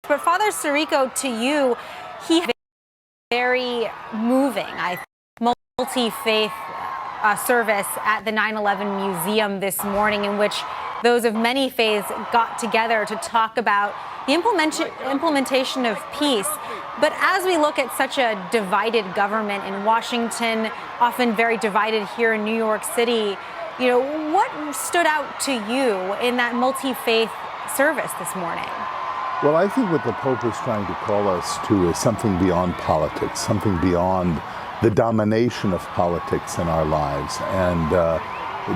But Father Sirico, to you, he very moving, I think, multi-faith service at the 9/11 Museum this morning, in which those of many faiths got together to talk about the implementation of peace. But as we look at such a divided government in Washington, often very divided here in New York City, what stood out to you in that multi-faith service this morning? Well, I think what the Pope is trying to call us to is something beyond politics, something beyond the domination of politics in our lives. And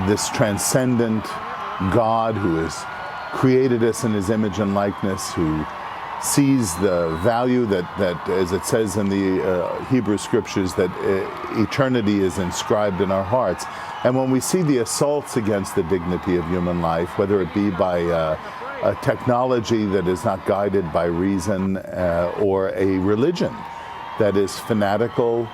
this transcendent God who has created us in his image and likeness, who sees the value that as it says in the Hebrew scriptures, that eternity is inscribed in our hearts. And when we see the assaults against the dignity of human life, whether it be by a technology that is not guided by reason, or a religion that is fanatical,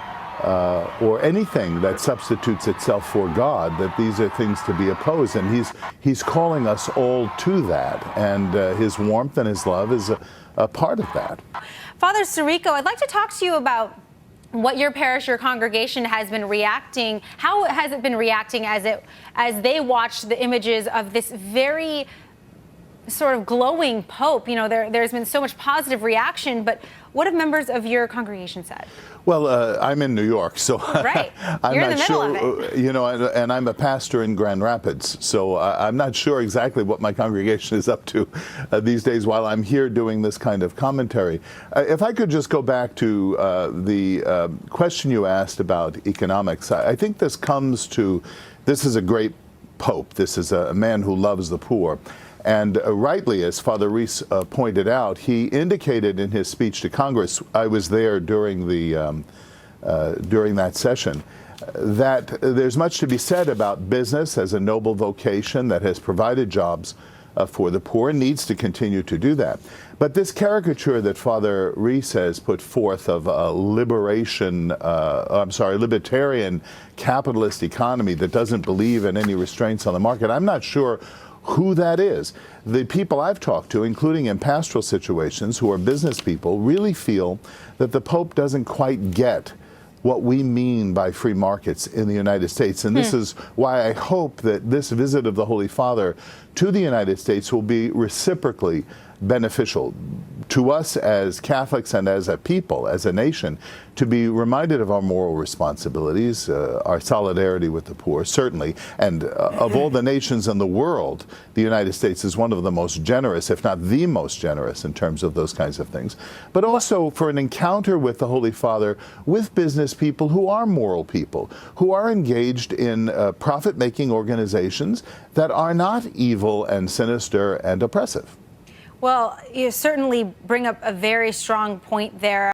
or anything that substitutes itself for God, that these are things to be opposed. And he's calling us all to that. And his warmth and his love is a part of that. Father Sirico, I'd like to talk to you about what your parish, your congregation has been reacting. How has it been reacting as they watch the images of this very sort of glowing Pope? There's been so much positive reaction, but what have members of your congregation said? Well, I'm in New York, so right. I'm You're not in the sure. Middle of it. And I'm a pastor in Grand Rapids, so I'm not sure exactly what my congregation is up to these days while I'm here doing this kind of commentary. If I could just go back to the question you asked about economics, I think this is a great Pope. This is a man who loves the poor. And rightly, as Father Reese pointed out, he indicated in his speech to Congress, I was there during that session, that there's much to be said about business as a noble vocation that has provided jobs for the poor and needs to continue to do that. But this caricature that Father Reese has put forth of a libertarian capitalist economy that doesn't believe in any restraints on the market, I'm not sure who that is. The people I've talked to, including in pastoral situations, who are business people, really feel that the Pope doesn't quite get what we mean by free markets in the United States. And this is why I hope that this visit of the Holy Father to the United States will be reciprocally beneficial to us as Catholics and as a people, as a nation, to be reminded of our moral responsibilities, our solidarity with the poor, certainly. And of all the nations in the world, the United States is one of the most generous, if not the most generous, in terms of those kinds of things. But also for an encounter with the Holy Father, with business people who are moral people, who are engaged in profit-making organizations that are not evil and sinister and oppressive. Well, you certainly bring up a very strong point there.